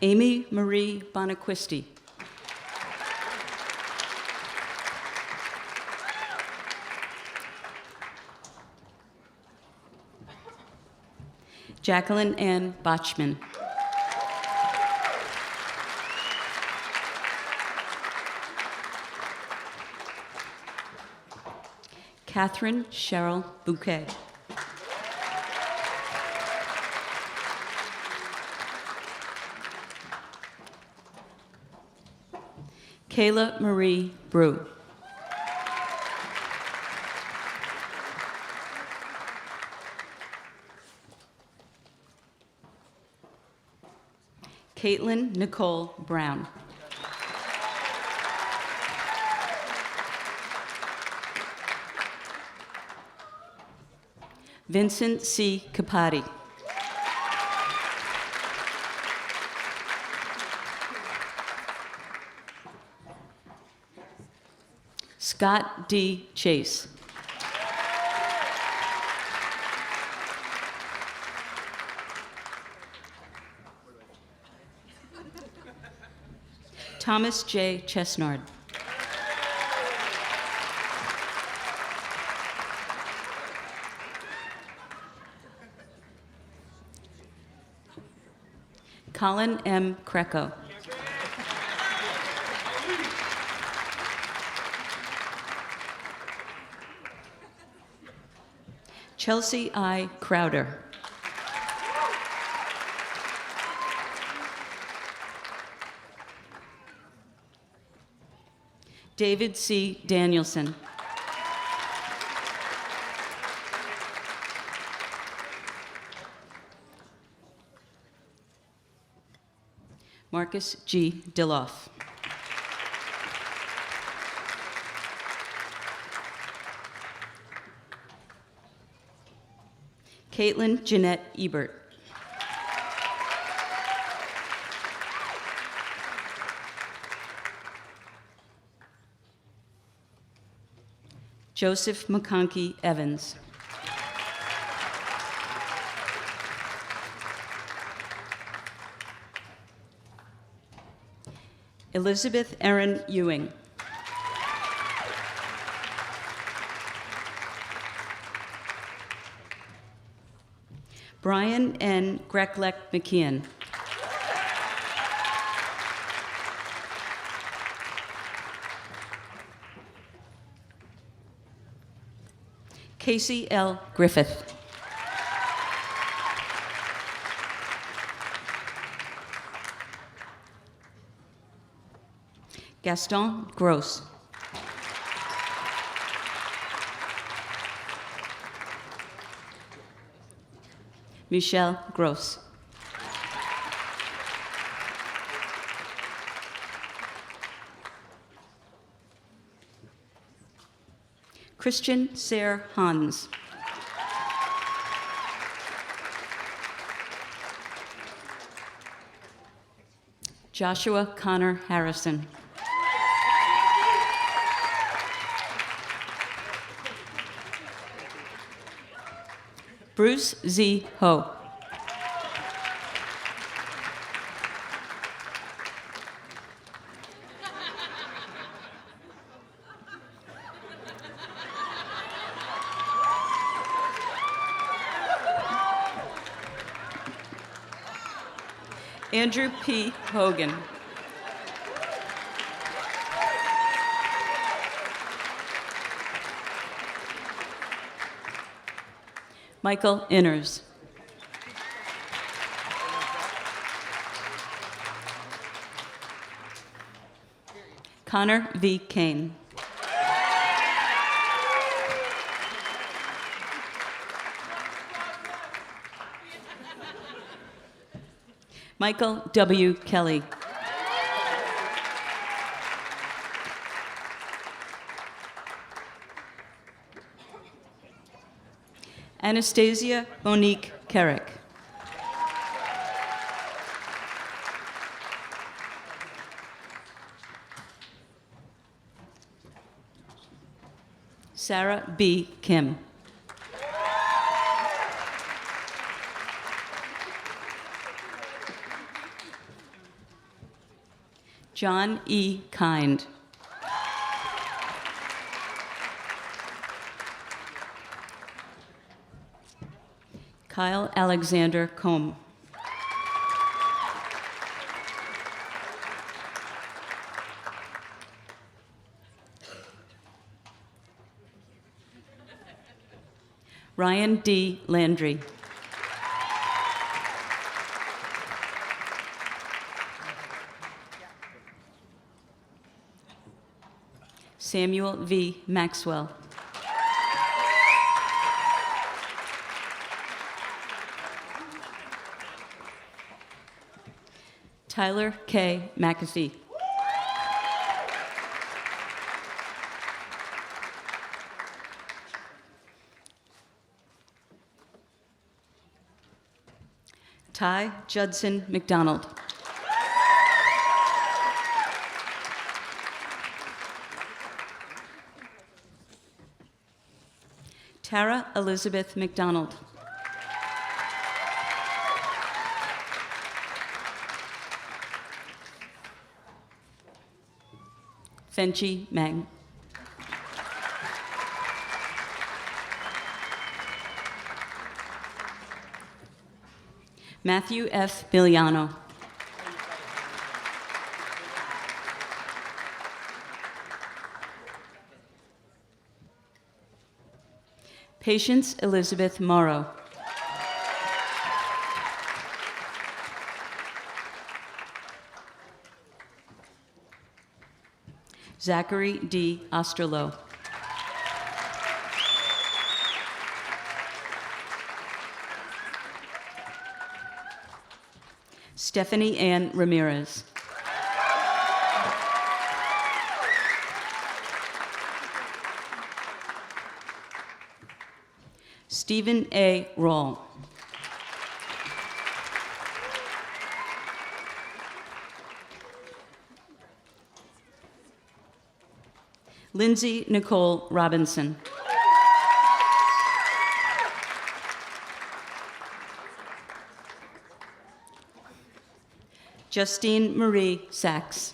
G: Amy Marie Bonaquisti. Jacqueline Ann Botchman. Catherine Cheryl Bouquet. Kayla Marie Brew. Caitlin Nicole Brown. Vincent C. Capati. Scott D. Chase. Thomas J. Chesnard. Colin M. Kreco. Chelsea I. Crowder. David C. Danielson. Marcus G. Dilloff. Caitlin Jeanette Ebert. Joseph McConkey Evans. Elizabeth Erin Ewing. Brian N. Greklek McKeon. Casey L. Griffith. Gaston Gross. Michelle Gross. Christian Sayre Hans. Joshua Connor Harrison. Bruce Z. Ho. Andrew P. Hogan. Michael Inners. Connor V. Kane. Michael W. Kelly. Anastasia Monique Carrick. Sarah B. Kim. John E. Kind. Kyle Alexander Combe. Ryan D. Landry. Samuel V. Maxwell. Tyler K. McAfee. Ty Judson McDonald. Tara Elizabeth McDonald. Fenchi Mag. Matthew F. Biliano. Patience Elizabeth Morrow. Zachary D. Osterloh. Stephanie Ann Ramirez. Stephen A. Roll. Lindsay Nicole Robinson. Justine Marie Sachs.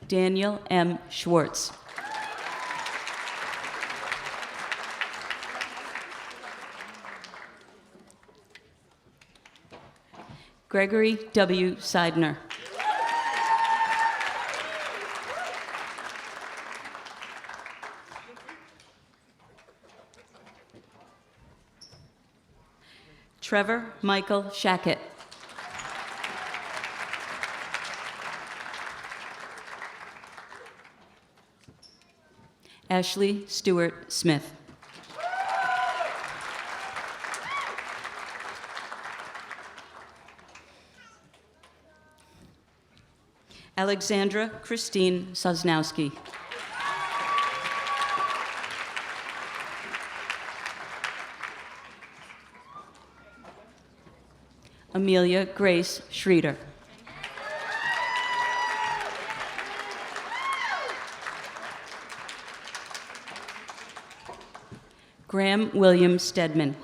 G: Daniel M. Schwartz. Gregory W. Seidner. Trevor Michael Shackett. Ashley Stewart Smith. Alexandra Christine Sosnowski. Amelia Grace Schroeder. Graham William Stedman.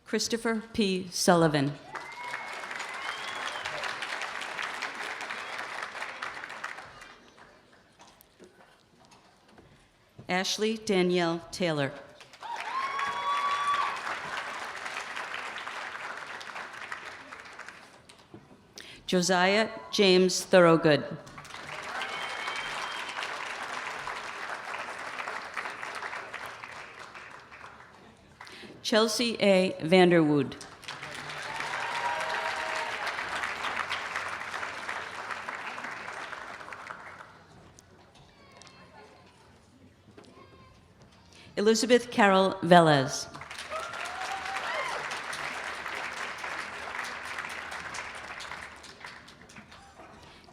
G: Christopher P. Sullivan. Ashley Danielle Taylor. Josiah James Thorogood. Chelsea A. Vanderwood. Elizabeth Carol Velez.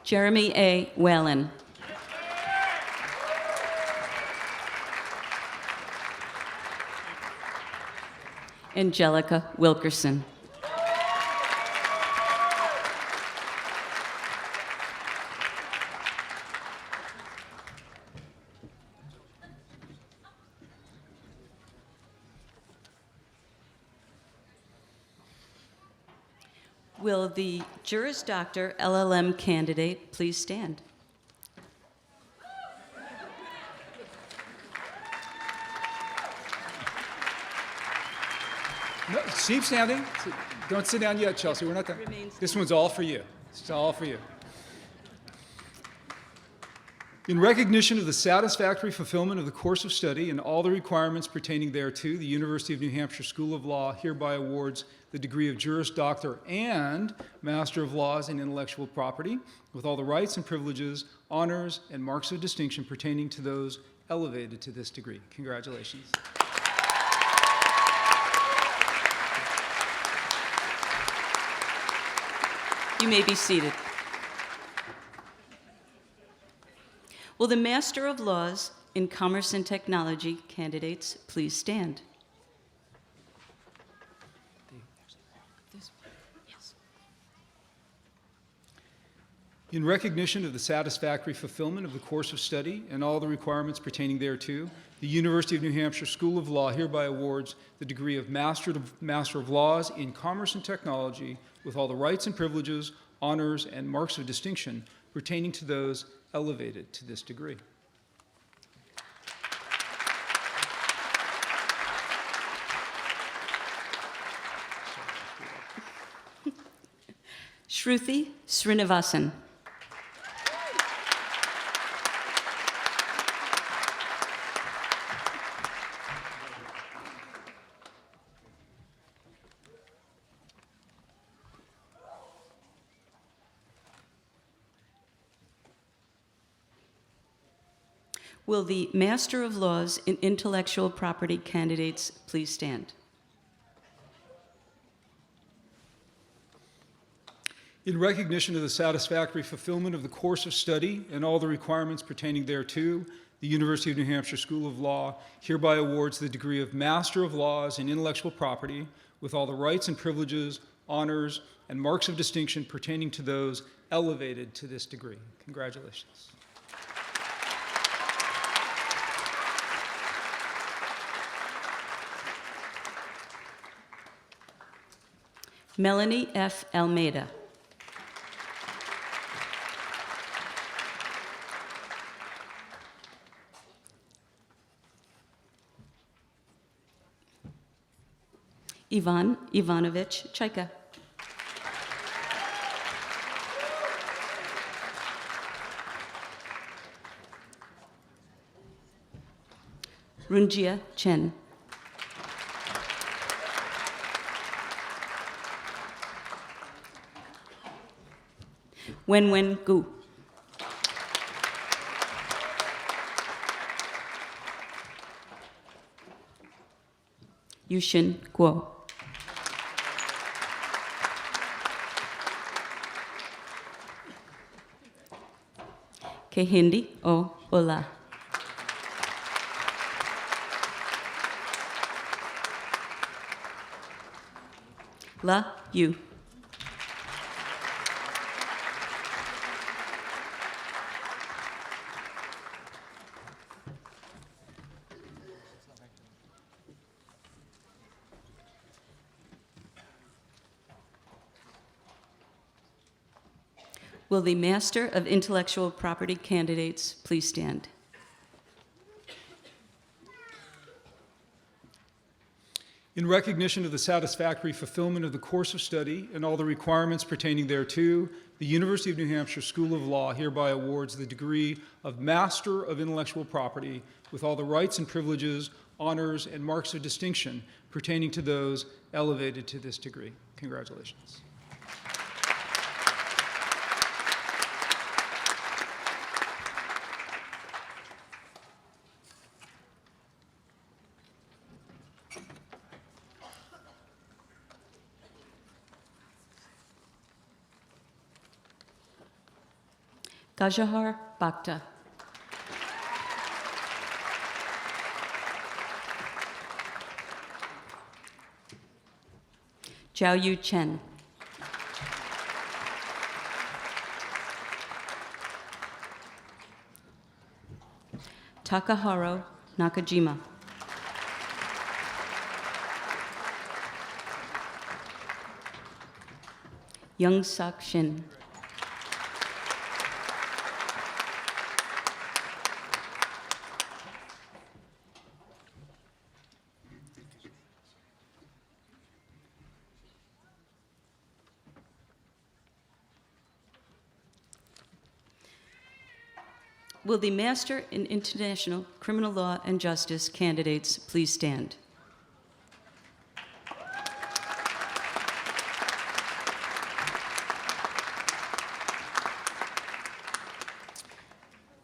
G: Jeremy A. Whalen. Angelica Wilkerson. Will the Juris Doctor LLM candidate please stand?
A: No, keep standing. Don't sit down yet, Chelsea. We're not done. This one's all for you. It's all for you. In recognition of the satisfactory fulfillment of the course of study and all the requirements pertaining thereto, the University of New Hampshire School of Law hereby awards the degree of Juris Doctor and Master of Laws in Intellectual Property, with all the rights and privileges, honors, and marks of distinction pertaining to those elevated to this degree. Congratulations.
G: You may be seated. Will the Master of Laws in Commerce and Technology candidates please stand?
A: In recognition of the satisfactory fulfillment of the course of study and all the requirements pertaining thereto, the University of New Hampshire School of Law hereby awards the degree of Master of Laws in Commerce and Technology with all the rights and privileges, honors, and marks of distinction pertaining to those elevated to this degree.
G: Shruti Srinivasan. Will the Master of Laws in Intellectual Property candidates please stand?
A: In recognition of the satisfactory fulfillment of the course of study and all the requirements pertaining thereto, the University of New Hampshire School of Law hereby awards the degree of Master of Laws in Intellectual Property with all the rights and privileges, honors, and marks of distinction pertaining to those elevated to this degree. Congratulations.
G: Melanie F. Almeida. Ivan Ivanovich Chaika. Runjia Chen. Wenwen Gu. Yushin Guo. Kehindi O Ola. La Yu. Will the Master of Intellectual Property candidates please stand?
A: In recognition of the satisfactory fulfillment of the course of study and all the requirements pertaining thereto, the University of New Hampshire School of Law hereby awards the degree of Master of Intellectual Property with all the rights and privileges, honors, and marks of distinction pertaining to those elevated to this degree. Congratulations.
G: Gajahar Bhakta. Jiao Yu Chen. Takaharo Nakajima. Young Sak Shin. Will the Master in International Criminal Law and Justice candidates please stand?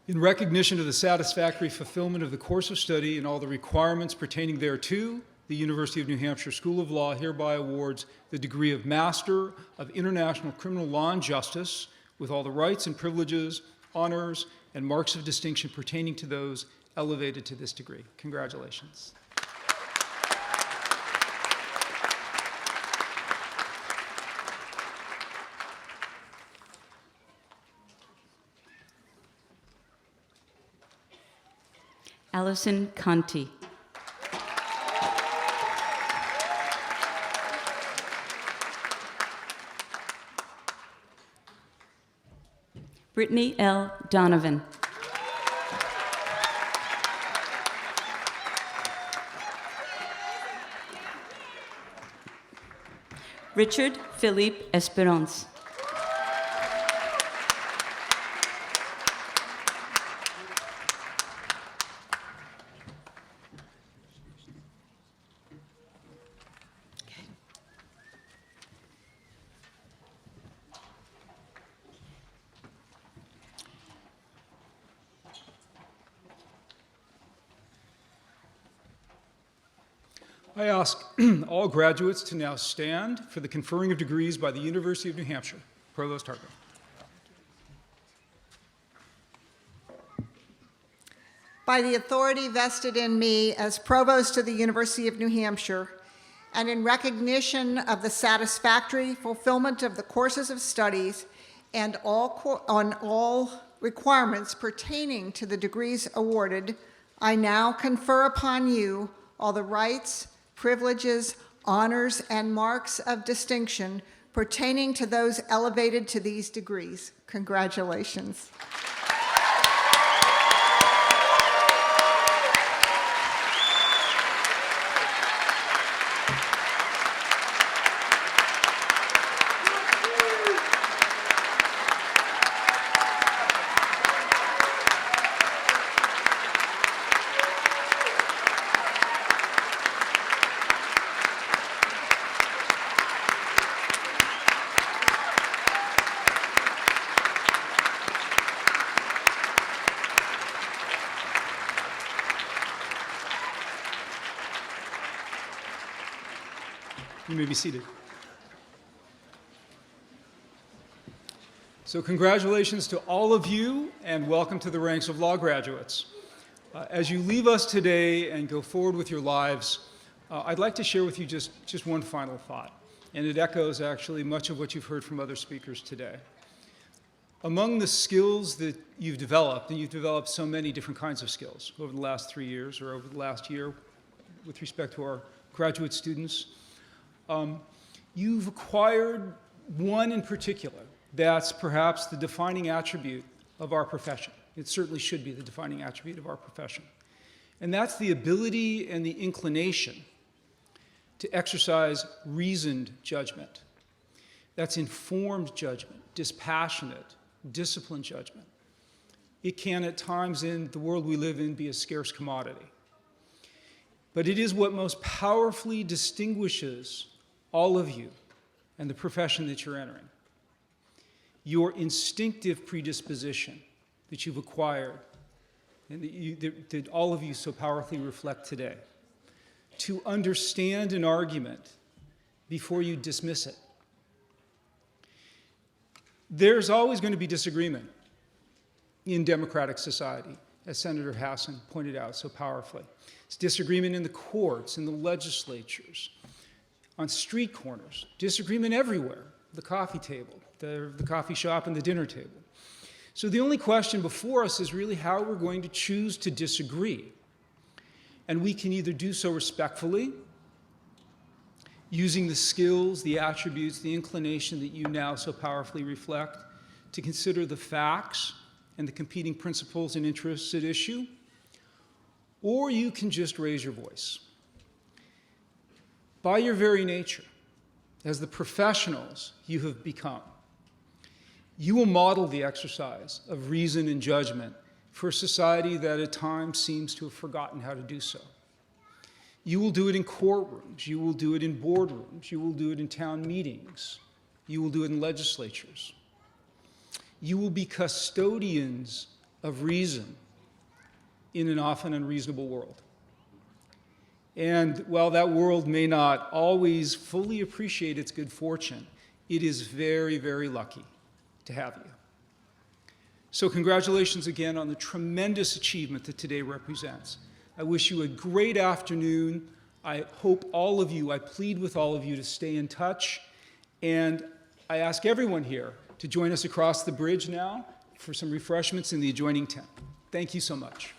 A: In recognition of the satisfactory fulfillment of the course of study and all the requirements pertaining thereto, the University of New Hampshire School of Law hereby awards the degree of Master of International Criminal Law and Justice with all the rights and privileges, honors, and marks of distinction pertaining to those elevated to this degree. Congratulations.
G: Allison Conti. Brittany L. Donovan. Richard Philippe Esperance.
A: I ask all graduates to now stand for the conferring of degrees by the University of New Hampshire. Provost Target.
B: By the authority vested in me as Provost of the University of New Hampshire, and in recognition of the satisfactory fulfillment of the courses of studies and on all requirements pertaining to the degrees awarded, I now confer upon you all the rights, privileges, honors, and marks of distinction pertaining to those elevated to these degrees. Congratulations.
A: You may be seated. So congratulations to all of you, and welcome to the ranks of law graduates. As you leave us today and go forward with your lives, I'd like to share with you just one final thought, and it echoes actually much of what you've heard from other speakers today. Among the skills that you've developed, and you've developed so many different kinds of skills over the last 3 years or over the last year with respect to our graduate students, you've acquired one in particular that's perhaps the defining attribute of our profession. It certainly should be the defining attribute of our profession. And that's the ability and the inclination to exercise reasoned judgment. That's informed judgment, dispassionate, disciplined judgment. It can at times in the world we live in be a scarce commodity. But it is what most powerfully distinguishes all of you and the profession that you're entering. Your instinctive predisposition that you've acquired and that all of you so powerfully reflect today, to understand an argument before you dismiss it. There's always going to be disagreement in democratic society, as Senator Hassan pointed out so powerfully. It's disagreement in the courts, in the legislatures, on street corners, disagreement everywhere, the coffee table, the coffee shop and the dinner table. So the only question before us is really how we're going to choose to disagree. And we can either do so respectfully, using the skills, the attributes, the inclination that you now so powerfully reflect, to consider the facts and the competing principles and interests at issue, or you can just raise your voice. By your very nature, as the professionals you have become, you will model the exercise of reason and judgment for a society that at times seems to have forgotten how to do so. You will do it in courtrooms, you will do it in boardrooms, you will do it in town meetings, you will do it in legislatures. You will be custodians of reason in an often unreasonable world. And while that world may not always fully appreciate its good fortune, it is very, very lucky to have you. So congratulations again on the tremendous achievement that today represents. I wish you a great afternoon. I hope all of you, I plead with all of you to stay in touch. And I ask everyone here to join us across the bridge now for some refreshments in the adjoining tent. Thank you so much.